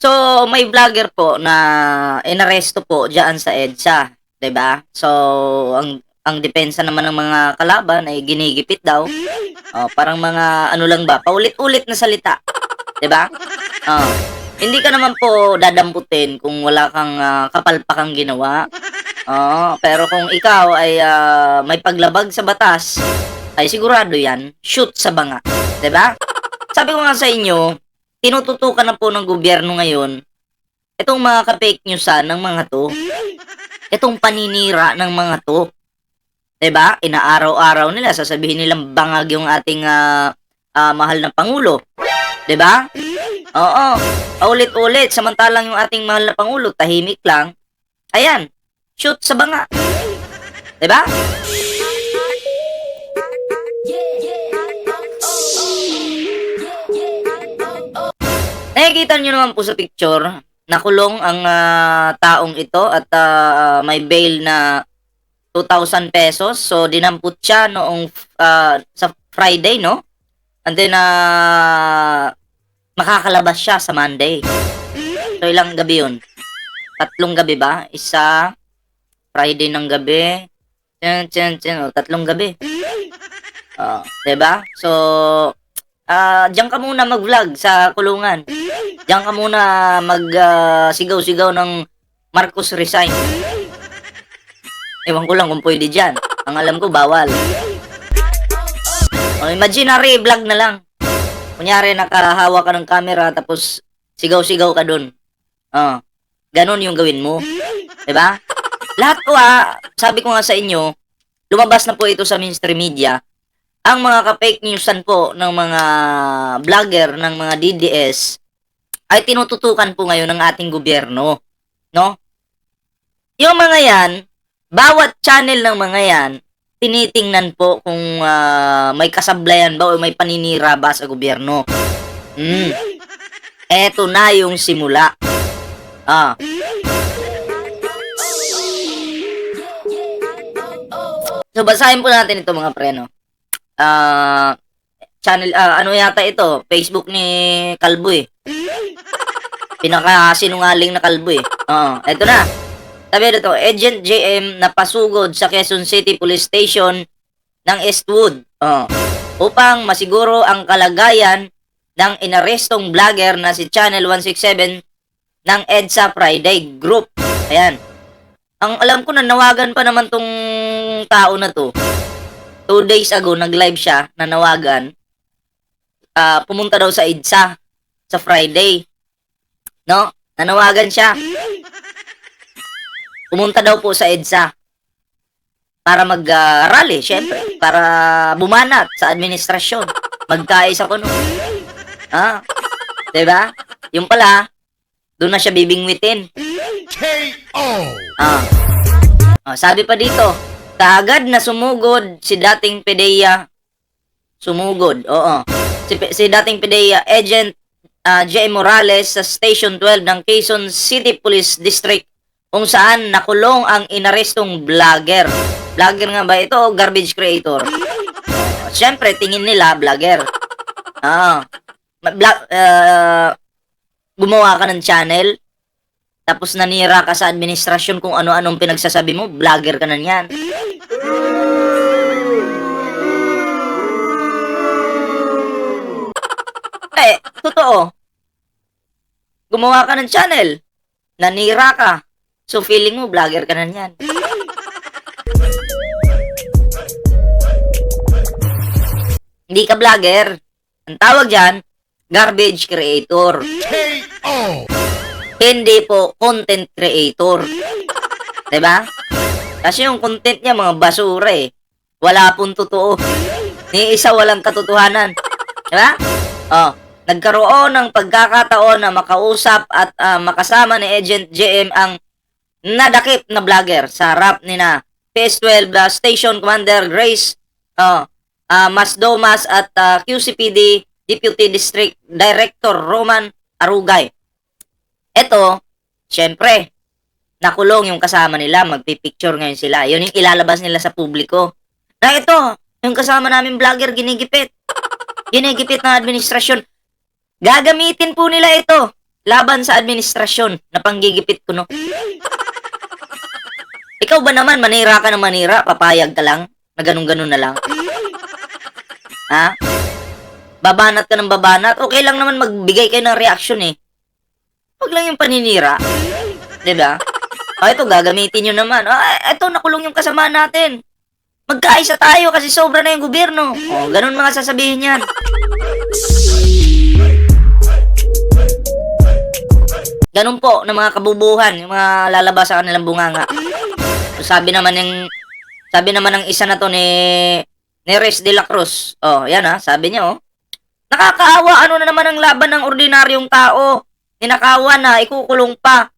So, may vlogger po na inaresto po diyan sa EDSA, 'di ba? So, ang depensa naman ng mga kalaban ay ginigipit daw. Oh, parang mga ano lang ba, paulit-ulit na salita, 'di ba? Oh, hindi ka naman po dadamputin kung wala kang kapalpakang ginawa. Oo, pero kung ikaw ay may paglabag sa batas, ay sigurado 'yan, shoot sa banga, 'di ba? Sabi ko nga sa inyo, tinututukan na po ng gobyerno ngayon itong mga ka-fake newsan ng mga 'to, itong paninira ng mga 'to, 'di ba? Inaaraw-araw nila sasabihin nilang bangag yung ating mahal na pangulo, 'di ba? Oo, paulit-ulit samantalang yung ating mahal na pangulo tahimik lang. Ayan, shoot sa banga, 'di ba? Nakikita niyo naman po sa picture, nakulong ang taong ito at may bail na ₱2,000. So, dinampot siya noong sa Friday, no? And then, makakalabas siya sa Monday. So, ilang gabi yun? 3 gabi ba? Isa, Friday ng gabi, tatlong gabi. Diba? So, diyan ka muna mag-vlog sa kulungan. Diyan ka muna sigaw-sigaw ng Marcos resign. Ewan ko lang kung pwede dyan. Ang alam ko, bawal. Imaginary vlog na lang. Kunyari, nakahawa ka ng camera tapos sigaw-sigaw ka dun. Ganon yung gawin mo. Diba? Lahat po sabi ko nga sa inyo, lumabas na po ito sa mainstream media. Ang mga ka-fake newsan po ng mga vlogger ng mga DDS ay tinututukan po ngayon ng ating gobyerno, no? Yung mga yan, bawat channel ng mga yan, tinitingnan po kung may kasablayan ba o may paninira ba sa gobyerno. Eto na yung simula. So, basahin po natin ito mga preno. Channel, ano yata ito? Facebook ni Kalbo eh. Pinakasinungaling na Kalbo eh. Eto na. Sabi dito, Agent JM napasugod sa Quezon City Police Station ng Eastwood. Upang masiguro ang kalagayan ng inarestong vlogger na si Channel 167 ng EDSA Friday Group. Ayan. Ang alam ko, nanawagan pa naman tong tao na to. 2 days ago, nag-live siya, nanawagan. Pumunta daw sa EDSA sa Friday. No? Nanawagan siya. Pumunta daw po sa EDSA para mag-rally, syempre. Para bumanat sa administrasyon. Magkaisa ko no. Diba? Yung pala, doon na siya bibingwitin. K.O. Sabi pa dito, kaagad na sumugod si dating PDEA. Sumugod, oo. Si dating PDEA Agent J. Morales sa Station 12 ng Quezon City Police District kung saan nakulong ang inarestong vlogger. Vlogger nga ba ito o garbage creator? Siyempre, tingin nila vlogger. Gumawa ka ng channel, tapos nanira ka sa administrasyon kung ano-anong pinagsasabi mo, vlogger ka na niyan. Totoo. Gumawa ka ng channel, nanira ka, so feeling mo, vlogger ka na niyan. Hindi ka vlogger. Ang tawag dyan, garbage creator. K.O. Hindi po content creator. Diba? Kasi yung content niya mga basura eh. Wala pong totoo. Ni isa walang katotohanan. Diba? Nagkaroon ng pagkakataon na makausap at makasama ni Agent JM ang nadakip na vlogger sa harap ni na PS12 Station Commander Grace Masdomas at QCPD Deputy District Director Roman Arugay. Eto, syempre, nakulong yung kasama nila, magpipicture ngayon sila. Yun yung ilalabas nila sa publiko. Na ito, yung kasama namin vlogger, ginigipit. Ginigipit ng administrasyon. Gagamitin po nila ito laban sa administrasyon na panggigipit ko, no? Ikaw ba naman, manira ka ng manira, papayag ka lang, na ganun-ganun na lang? Ha? Babanat ka ng babanat, okay lang naman magbigay kayo ng reaction eh. Huwag lang yung paninira. Diba? O, ito, gagamitin nyo naman. Ito, nakulong yung kasama natin. Magkaisa tayo kasi sobra na yung gobyerno. O, ganun mga sasabihin yan. Ganun po ng mga kabubuhan, yung mga lalabas sa kanilang bunganga. Sabi naman ng isa na to ni Neres de la Cruz. Oh, yan sabi niya nakakaawa, ano na naman ang laban ng ordinaryong tao. Ninakawan na, ikukulong pa.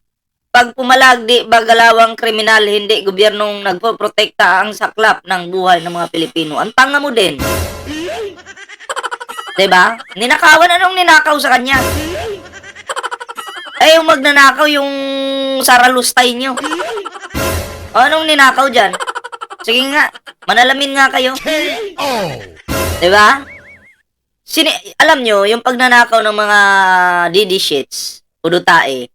Pag pumalag, di bagalawang kriminal, hindi gobyernong nagpoprotekta ang saklap ng buhay ng mga Pilipino. Ang tanga mo din. Diba? Ninakawan, anong ninakaw sa kanya? Yung magnanakaw yung saralustay nyo. Anong ninakaw dyan? Sige nga, manalamin nga kayo. Diba? Alam nyo, yung pagnanakaw ng mga DD sheets, udutae,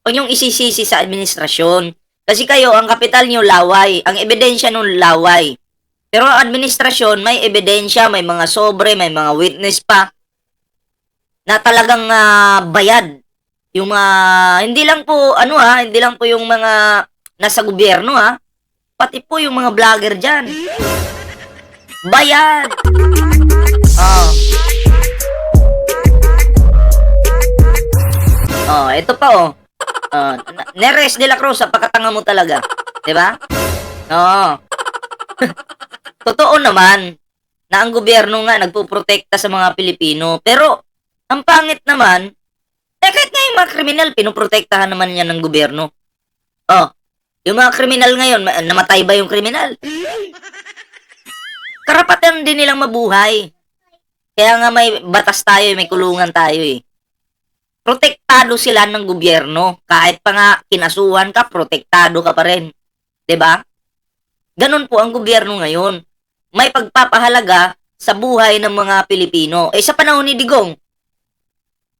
huwag yung isisisi sa administrasyon. Kasi kayo, ang kapital nyo, laway. Ang ebidensya nun, laway. Pero ang administrasyon, may ebidensya, may mga sobre, may mga witness pa, na talagang bayad. Yung hindi lang po, hindi lang po yung mga nasa gobyerno, pati po yung mga vlogger dyan. Bayad! Ito pa Neres de la Cruz, pagkatanga mo talaga. Diba? Totoo naman na ang gobyerno nga nagpuprotekta sa mga Pilipino. Pero, ang pangit naman, kahit nga yung mga kriminal, pinoprotektahan naman yan ng gobyerno. Yung mga kriminal ngayon, namatay ba yung kriminal? Karapatan din nilang mabuhay. Kaya nga may batas tayo, may kulungan tayo eh. Protektado sila ng gobyerno. Kahit pa nga kinasuhan ka, protektado ka pa rin. 'Di ba? Ganun po ang gobyerno ngayon. May pagpapahalaga sa buhay ng mga Pilipino. Sa panahon ni Digong,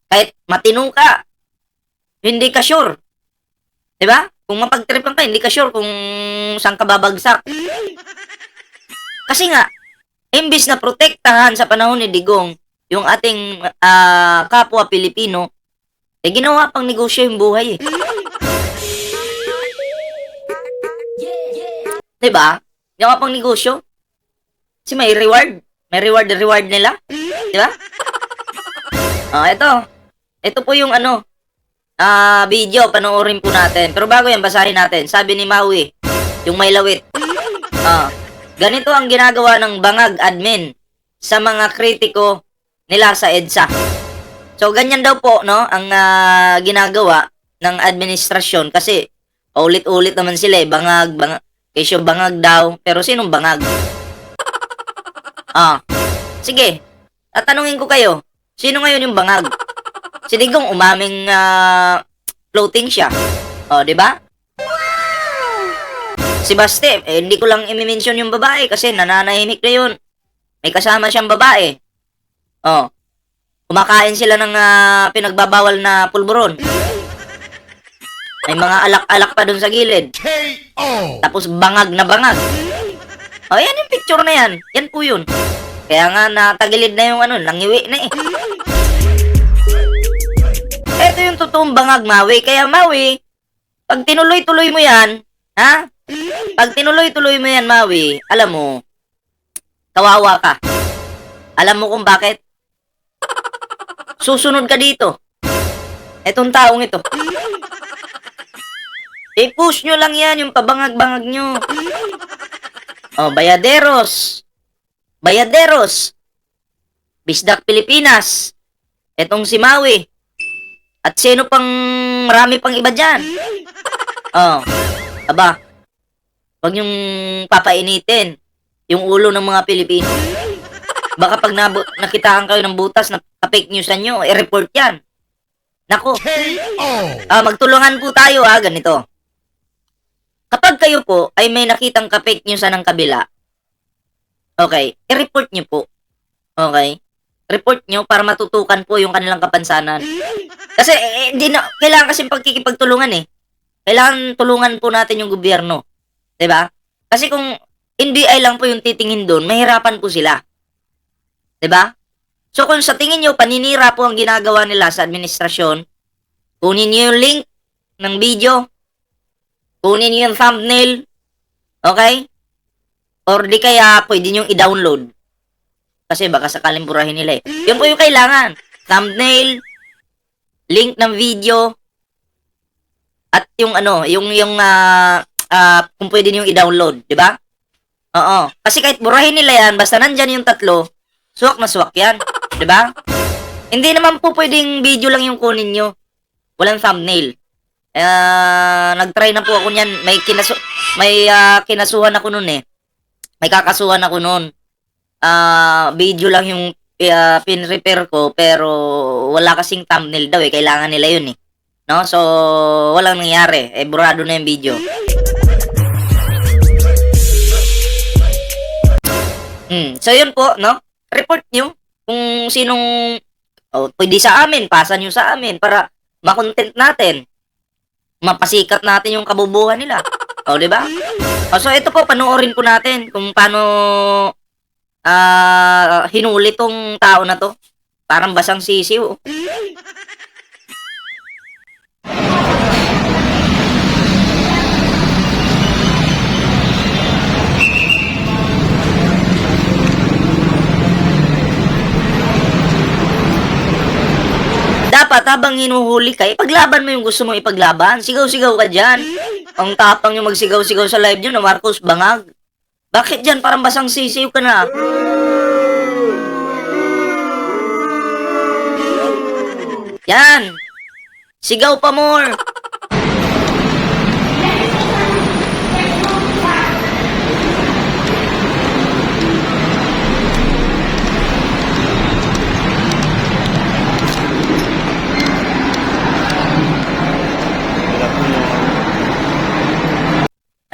kahit matino ka, hindi ka sure. 'Di ba? Kung mapagtripan ka, hindi ka sure kung saan ka babagsak. Kasi nga, imbis na protektahan sa panahon ni Digong yung ating kapwa Pilipino, ginawa pang negosyo yung buhay eh. Diba? Ginawa pang negosyo. Kasi may reward. May reward nila. Diba? Ito po yung video. Panoorin po natin. Pero bago yan, basahin natin. Sabi ni Maui, yung may lawit. Ganito ang ginagawa ng bangag admin sa mga kritiko nila sa EDSA. So, ganyan daw po, no, ang ginagawa ng administrasyon kasi ulit-ulit naman sila bangag, kesyo bangag daw. Pero sinong bangag? Sige, tatanungin ko kayo, sino ngayon yung bangag? Si Digong umaming floating siya. Di ba? Si Baste, hindi ko lang i-mention yung babae kasi nananahimik na yun. May kasama siyang babae. Kumakain sila ng pinagbabawal na pulburon. May mga alak-alak pa dun sa gilid. Tapos bangag na bangag. Yan yung picture na yan. Yan po yun. Kaya nga natagilid na yung nangiwi na eh. Ito yung totoong bangag, Maui. Kaya Maui, pag tinuloy-tuloy mo yan, pag tinuloy-tuloy mo yan, Maui, alam mo, kawawa ka. Alam mo kung bakit? Susunod ka dito. Etong taong ito. I-push nyo lang yan, yung pabangag-bangag nyo. Bayaderos. Bayaderos. Bisdak Pilipinas. Etong si Maui. At sino pang marami pang iba dyan. Aba, wag yung papainitin yung ulo ng mga Pilipino. Baka pag nakitaan kayo ng butas na fake newsan nyo, i-report yan. Nako. Magtulungan po tayo ganito. Kapag kayo po ay may nakitang fake newsan ng kabila, okay, i-report nyo po. Okay? report nyo para matutukan po yung kanilang kapansanan. Kasi hindi na kailangan kasi pagkikipagtulungan eh. Kailangan tulungan po natin yung gobyerno, 'di ba? Kasi kung NBI lang po yung titingin doon, mahirapan po sila, 'di ba? So kung sa tingin niyo paninira po ang ginagawa nila sa administrasyon, kunin niyo yung link ng video, kunin niyo yung thumbnail, okay? Or di kaya pwede niyo i-download. Kasi baka sakaling burahin nila eh. Yun po yung kailangan. Thumbnail, link ng video, at yung ano, kung pwede niyo i-download, di ba? Oo. Kasi kahit burahin nila yan, basta nandyan yung tatlo, suwak na suwak yan. Di ba? Hindi naman po pwedeng video lang yung kunin nyo. Walang thumbnail. Nag-try na po ako niyan. May kinasuhan ako nun eh. May kakasuhan ako nun. Video lang yung pin-repair ko pero wala kasing thumbnail daw eh. Kailangan nila yun eh. No? So, walang nangyari. Burado na yung video. So, yun po, no? Report nyo kung sinong pwede sa amin, pasa nyo sa amin para makontent natin. Mapasikat natin yung kabubuhan nila. Di ba? So, ito po, panoorin po natin kung paano hinuli tong tao na to. Parang basang sisiw. Dapat habang hinuhuli ka, ipaglaban mo yung gusto mong ipaglaban. Sigaw-sigaw ka dyan. Ang tapang yung magsigaw-sigaw sa live nyo na Marcos Bangag. Bakit dyan? Parang basang sisiw ka na. Yan. Sigaw pa more.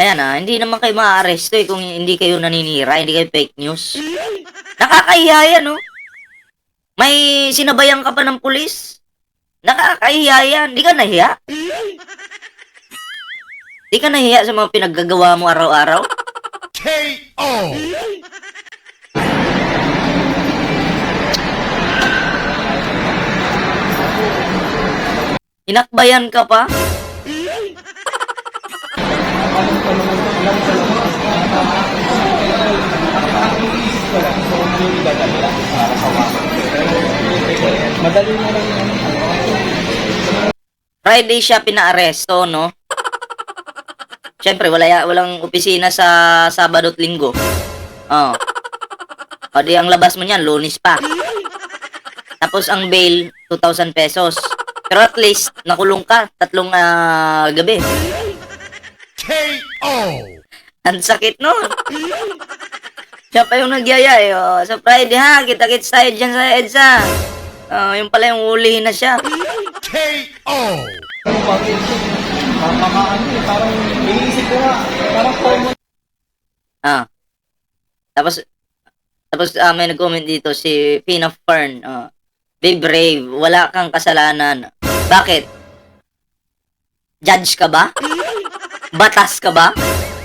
Ayan hindi naman kayo ma-arresto kung hindi kayo naninira, hindi kayo fake news. Nakakahiya yan, no? May sinabayan ka pa ng pulis. Nakakahiya yan. Di ka nahiya? Di ka nahiya sa mga pinaggagawa mo araw-araw? K.O. Inakbayan ka pa? Friday siya pinaaresto, no? Siyempre, walang opisina sa Sabado at Linggo. Di ang labas mo niyan, Lunes pa. Tapos ang bail, 2,000 pesos. Pero at least, nakulong ka, 3 gabi. K.O. Ang sakit nun. Siya pa yung nagyaya eh. Sa Friday ha, kita-kits tayo dyan sa EDSA. Yung pala yung ulihin na siya. K.O. Parang iniisip ko nga, parang common. Tapos may nag-comment dito si Fina Fern. Be brave, wala kang kasalanan. Bakit? Judge ka ba? Batas ka ba?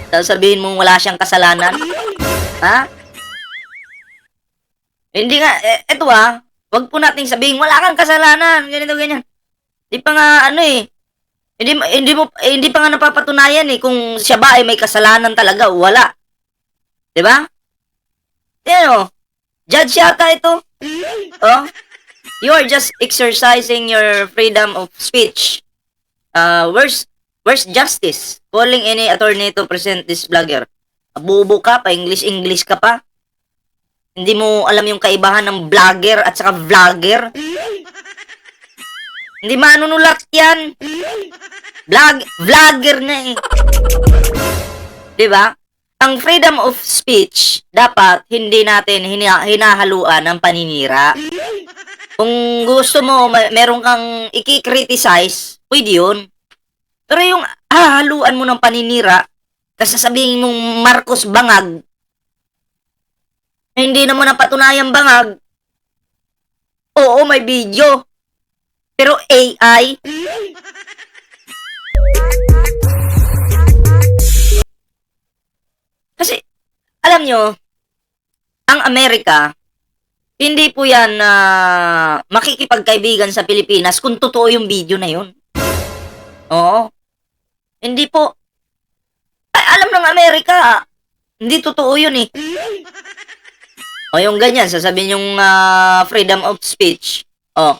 Sabihin mong wala siyang kasalanan? Ha? Hindi nga, eto wag po nating sabihin, wala kang kasalanan, ganito, ganyan. Hindi pa nga, hindi pa nga napapatunayan kung siya ba ay may kasalanan talaga o wala. Diba? Yan judge yata ito. You are just exercising your freedom of speech. Where's justice? Calling any attorney to present this vlogger. Bubo ka pa, English ka pa. Hindi mo alam yung kaibahan ng vlogger at saka vlogger. Hindi manunulat yan. Vlogger na eh. Diba? Ang freedom of speech, dapat hindi natin hinahaluan ng paninira. Kung gusto mo, meron kang i-criticize, pwede yun. Pero yung hahaluan mo ng paninira, kasi sasabihin mong Marcos Bangag, hindi naman napatunayang bangag, Oo, may video. Pero AI. Kasi, alam nyo, ang Amerika, hindi po yan na makikipagkaibigan sa Pilipinas kung totoo yung video na yun. Oo. Hindi po. Ay, alam ng Amerika, hindi totoo yun eh. O yung ganyan, sasabihin yung freedom of speech. O,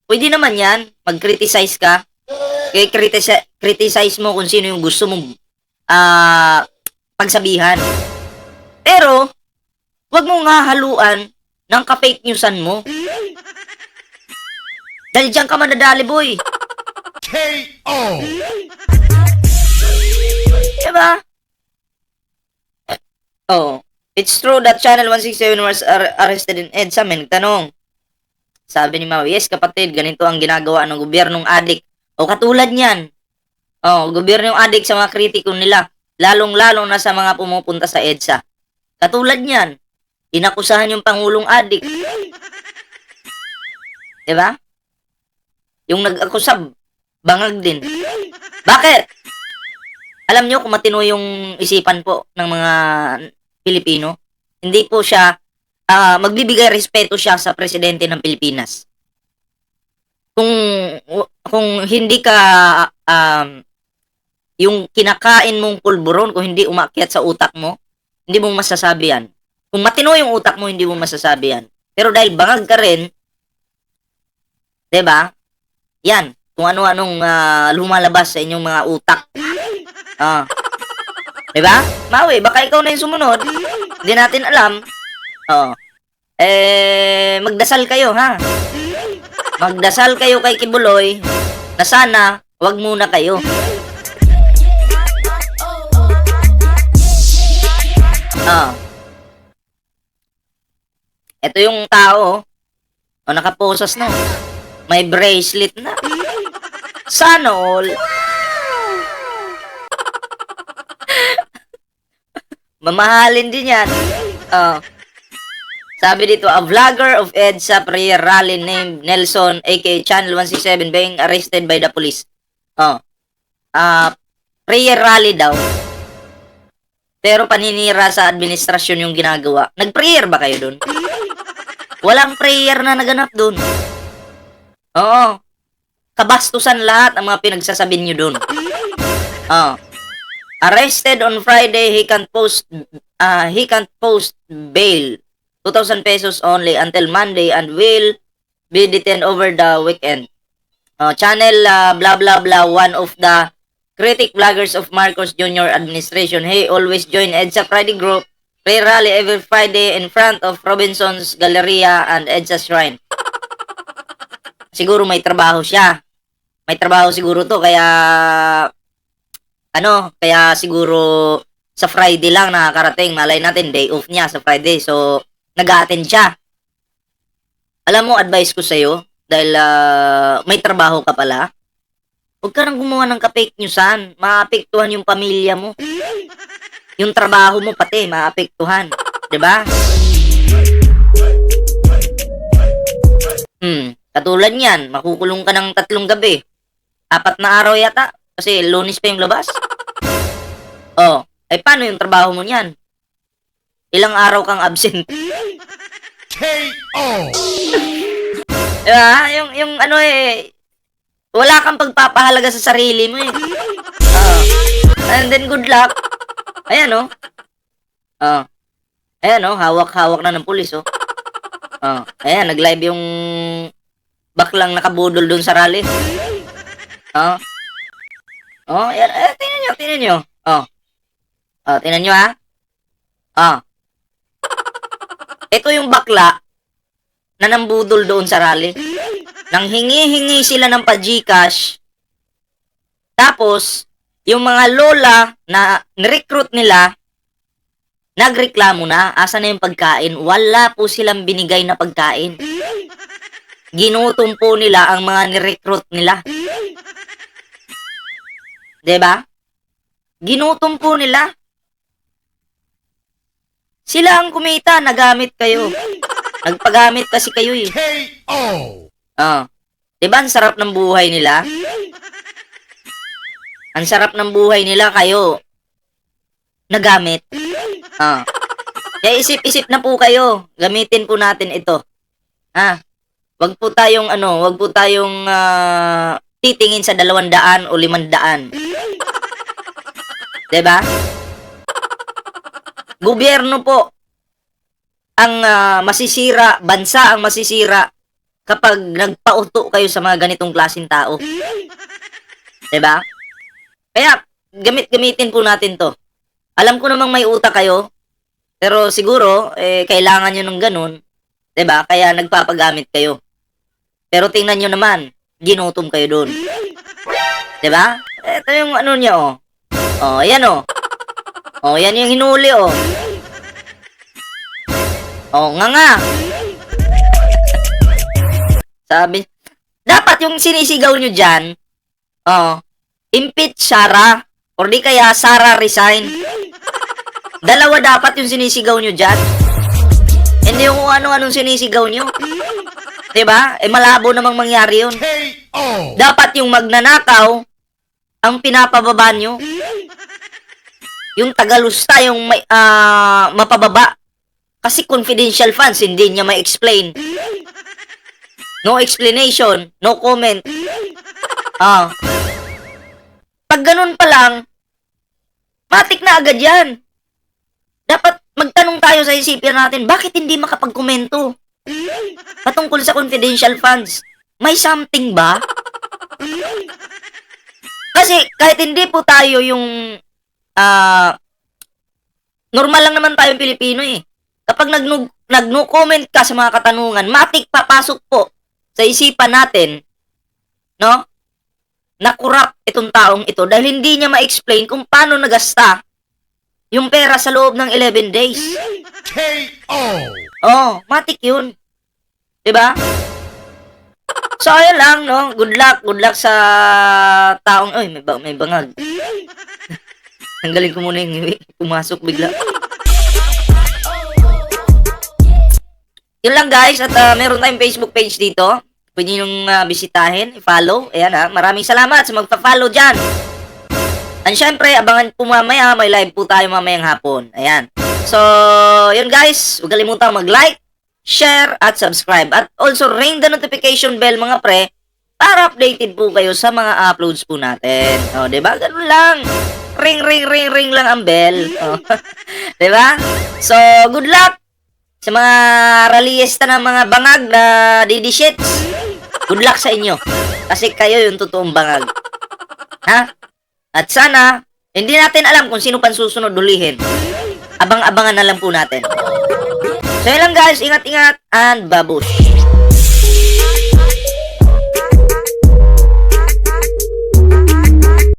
pwede naman yan, mag-criticize ka. Kaya criticize mo kung sino yung gusto mong pagsabihan. Pero, wag mong hahaluan ng ka-fake newsan mo. Dahil dyan ka madadali, boy. KO! Diba? Oh, it's true that Channel 167 was arrested in EDSA. May nagtanong. Sabi ni Mau, yes kapatid, ganito ang ginagawa ng gobyernong adik. O katulad niyan. Oh, gobyernong adik sa mga kritiko nila. Lalong-lalo na sa mga pumupunta sa EDSA. Katulad niyan. Inakusahan yung Pangulong adik. Diba? Yung nag-akusab, bangag din. Bakit? Alam nyo kung matino yung isipan po ng mga Pilipino, hindi po siya, magbibigay respeto siya sa presidente ng Pilipinas. Kung hindi ka, yung kinakain mong pulburon, kung hindi umakyat sa utak mo, hindi mo masasabi yan. Kung matino yung utak mo, hindi mo masasabi yan. Pero dahil bangag ka rin, diba? Yan, kung ano-anong lumalabas sa inyong mga utak. Diba? Maui, baka ikaw na yung sumunod. Hindi natin alam. Magdasal kayo, ha? Magdasal kayo kay Kibuloy na sana, wag muna kayo. Ito yung tao, nakaposas na. May bracelet na. Sana all. Mamahalin din yan. Sabi dito, a vlogger of EDSA prayer rally named Nelson, aka Channel 167, being arrested by the police. Prayer rally daw. Pero paninira sa administrasyon yung ginagawa. Nag-prayer ba kayo dun? Walang prayer na naganap dun. Oo. Kabastusan lahat ang mga pinagsasabi nyo dun. Arrested on Friday, he can't post bail. 2,000 pesos only until Monday and will be detained over the weekend. Channel blah blah blah, one of the critic vloggers of Marcos Jr. administration. He always join EDSA Friday group prayer rally every Friday in front of Robinson's Galleria and EDSA Shrine. Siguro may trabaho siya. May trabaho siguro to kaya kaya siguro sa Friday lang nakakarating. Malay natin, day off niya sa Friday. So, nag-a-attend siya. Alam mo, advice ko sa'yo, dahil may trabaho ka pala, huwag ka nang gumawa ng ka-fake newsan. Maapektuhan yung pamilya mo. Yung trabaho mo pati, maapektuhan. Diba? Katulad niyan, makukulong ka ng 3 gabi. 4 na araw yata. Kasi Lunes pa yung labas. Paano yung trabaho mo niyan? Ilang araw kang absent? KO! Diba? Yung wala kang pagpapahalaga sa sarili mo eh. And then good luck. Ayan Ayan hawak-hawak na ng pulis Ayan, nag-live yung baklang nakabudol dun sa rally. Ayan, tingnan nyo. Tingnan nyo ha. Ito yung bakla na nambudol doon sa rally. Nang hingi-hingi sila ng pa-Gcash. Tapos, yung mga lola na nirecruit nila, nagreklamo na, asa na yung pagkain? Wala po silang binigay na pagkain. Ginutom po nila ang mga nirecruit nila. Diba? Ginutom po nila. Sila ang kumita, nagamit kayo. Nagpagamit kasi kayo eh. K.O. Oh. 'Di ba ang sarap ng buhay nila? Ang sarap ng buhay nila, kayo nagamit. Ah. Kaya isip-isip na po kayo. Gamitin po natin ito. Ha? Wag po tayong titingin sa 200 o 500. 'Di ba? Gobyerno po ang masisira, bansa ang masisira kapag nagpauto kayo sa mga ganitong klaseng tao. 'Di ba? Kaya gamitin po natin 'to. Alam ko namang may utak kayo, pero siguro kailangan niyo ng ganun, 'di ba? Kaya nagpapagamit kayo. Pero tingnan niyo naman, ginutom kayo doon. 'Di ba? Ito yung ano niya, oh. Oh, ayan, oh. Oh, yan yung hinuli, oh. Oh, nga. Sabi, dapat yung sinisigaw nyo dyan, oh, impeach Sara, or di kaya Sara resign. Dalawa dapat yung sinisigaw nyo dyan. Hindi yung ano-anong sinisigaw nyo. Diba? Malabo namang mangyari yun. K.O. Dapat yung magnanakaw, ang pinapababa nyo. Yung tagalusta, yung mapababa. Kasi confidential funds, hindi niya ma-explain. No explanation, no comment. Pag ganun pa lang, matik na agad yan. Dapat magtanong tayo sa isipin natin, bakit hindi makapagkomento? Patungkol sa confidential funds. May something ba? Kasi kahit hindi po tayo yung normal lang naman tayong Pilipino eh. Kapag nag-no comment ka sa mga katanungan, matik papasok po sa isipan natin, no? Na corrupt itong taong ito dahil hindi niya ma-explain kung paano nagasta yung pera sa loob ng 11 days. K.O. Oh, matik yun. 'Di ba? So, ayun lang, no? Good luck sa taong, oy, may bangag. Tanggalin ko muna yung pumasok bigla. Yun lang guys, at meron tayong Facebook page dito. Pwede nyo bisitahin, i-follow. Ayan ha, maraming salamat sa magpa-follow dyan. And syempre, abangan po mamaya, may live po tayo mamayang hapon. Ayan. So, yun guys, huwag kalimutang mag-like, share, at subscribe. At also, ring the notification bell mga pre, para updated po kayo sa mga uploads po natin. O, diba? Ganun lang. Ring lang ang bell. O, diba? So, good luck sa mga rallyista ng mga bangag na didishits. Good luck sa inyo. Kasi kayo yung totoong bangag. Ha? At sana, hindi natin alam kung sino pang susunod hulihin. Abang-abangan na lang po natin. So yun lang guys, ingat-ingat and babush.